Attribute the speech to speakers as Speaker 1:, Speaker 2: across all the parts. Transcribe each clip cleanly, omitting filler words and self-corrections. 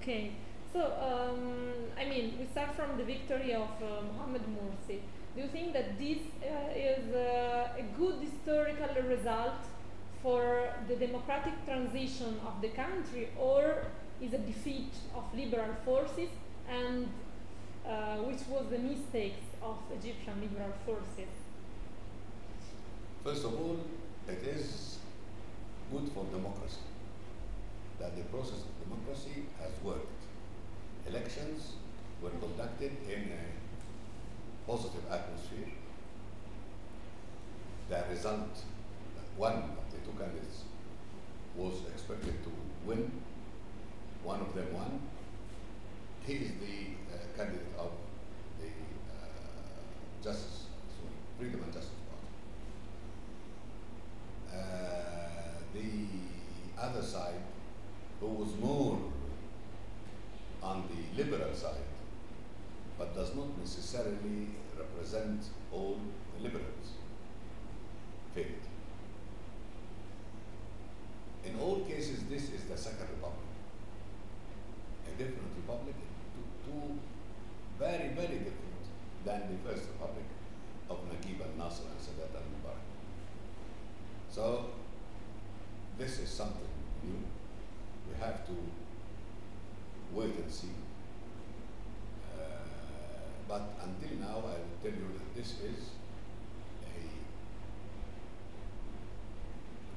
Speaker 1: Okay, so I mean, we start from the victory of Mohamed Mursi. Do you think that this is a good historical result for the democratic transition of the country, or is a defeat of liberal forces, and which was the mistakes of Egyptian liberal forces?
Speaker 2: First of all, it is good for democracy that the process of democracy has worked. Elections were conducted in a positive atmosphere. The result, one of the two candidates was expected to win. One of them won. He is the candidate of the Freedom and Justice Party. The other side, who was more on the liberal side, but does not necessarily represent all liberals, failed. In all cases, this is the Second Republic, a different republic, two very, very different than the First Republic of Naguib al-Nasser and Sadat al-Mubarak. So, this is something new. We have to wait and see. But until now, I will tell you that this is a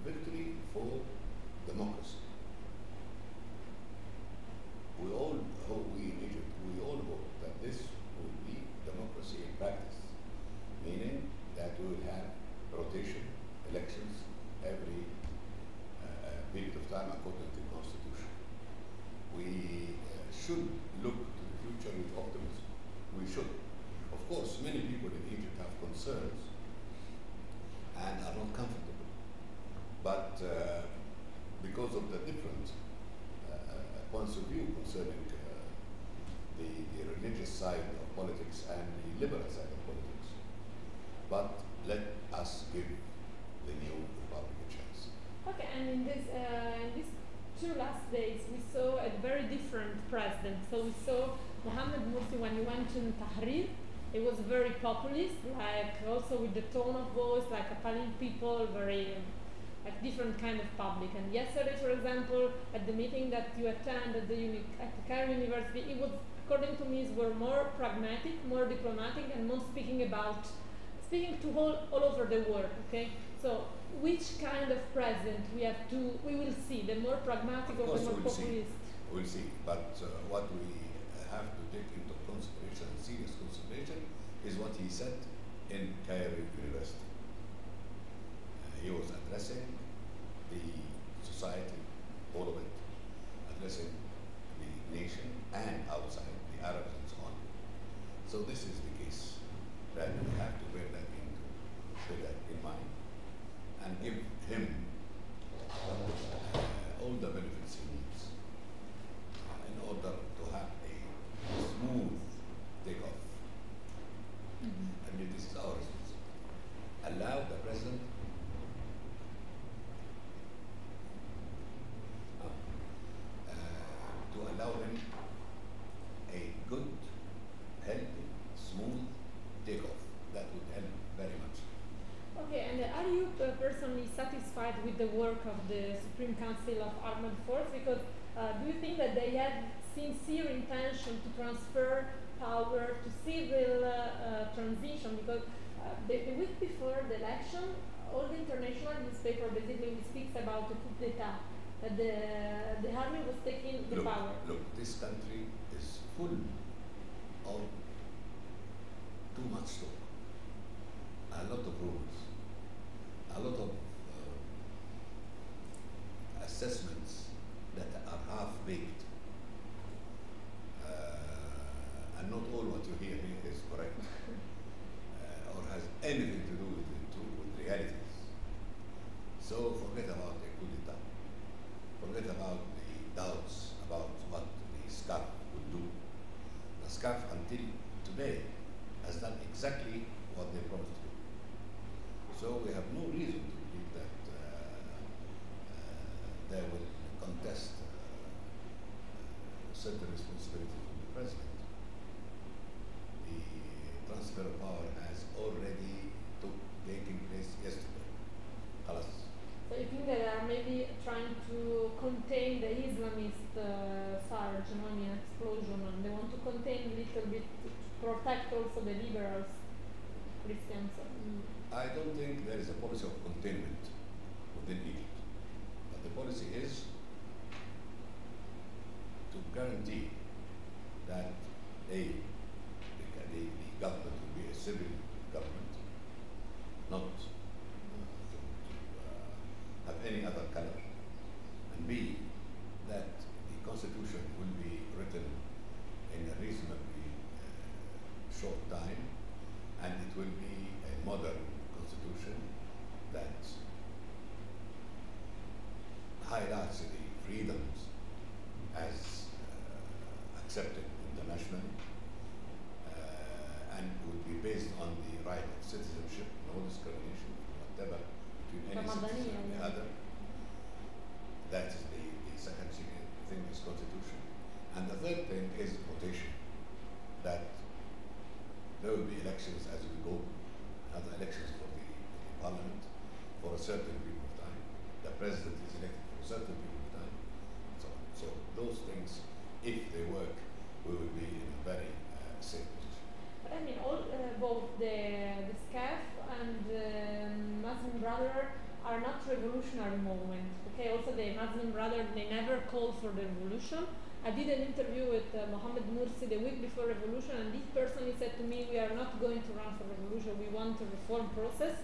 Speaker 2: victory for democracy. We in Egypt, we all hope that this will be democracy in practice, meaning that we will have rotation, elections every period of time according to the Constitution. We should look to the future with optimism. We should. Of course, many people in Egypt have concerns and are not comfortable. But because of the different points of view concerning the religious side of politics and the liberal side of politics. But let us give the new republic a chance.
Speaker 1: Okay, and in these two last days, we saw a very different president. So we saw Mohamed Mursi when he went to Tahrir. It was very populist, like also with the tone of voice, like appealing people, very like different kind of public. And yesterday, for example, at the meeting that you attended at the Cairo University, it was, according to me, were more pragmatic, more diplomatic, and more speaking to all over the world. Okay, so which kind of president we will see, the more pragmatic or the more populist?
Speaker 2: We'll see, but what we have to take into consideration, serious consideration, is what he said in Cairo University. He was addressing the society, all of it, addressing the nation and outside, the Arabs and so on. So this is the case that we have to bear that in mind and give him all the benefits he needs in order to have a smooth takeoff. I mean, this is our responsibility. Allow the president to allow him a good, healthy, smooth takeoff. That would help very much.
Speaker 1: Okay, and are you personally satisfied with the work of the Supreme Council of Armed Forces? Because do you think that they had sincere intention to transfer power to civil transition? Because the week before the election, all the international newspaper basically speaks about the coup d'etat, that the army was taking the power.
Speaker 2: Look, this country is full of too much talk, a lot of rumors, a lot of assessments that are half-baked, and not all what you hear here is correct or has anything to do with realities. So forget about the coup d'etat. Forget about the doubts about what the SCAF would do. The SCAF until today has done exactly what they promised to do. responsibility of the president. The transfer of power has already taken place yesterday. خلاص.
Speaker 1: So you think that they are maybe trying to contain the Islamist surge, explosion, and they want to contain a little bit to protect also the liberals, Christians?
Speaker 2: I don't think there is a policy of containment within Egypt. But the policy is to guarantee that the government will be a civil government, not have any other color, and B, that the constitution will be written in a reasonably short time, and it will be a modern constitution that highlights the freedoms as accepted internationally, and will be based on the right of citizenship, no discrimination, whatever, between any citizen and the other. That is the second thing is constitution. And the third thing is rotation. That there will be elections as we go, other elections for the parliament for a certain period of time. The president is elected for a certain period of time. So those things, if they work, we will be in a very safe position.
Speaker 1: But I mean, both the SCAF and Muslim Brother are not revolutionary movements. Okay, also the Muslim Brother, they never called for the revolution. I did an interview with Mohammed Mursi the week before revolution, and this person said to me, we are not going to run for revolution, we want a reform process.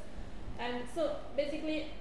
Speaker 1: And so basically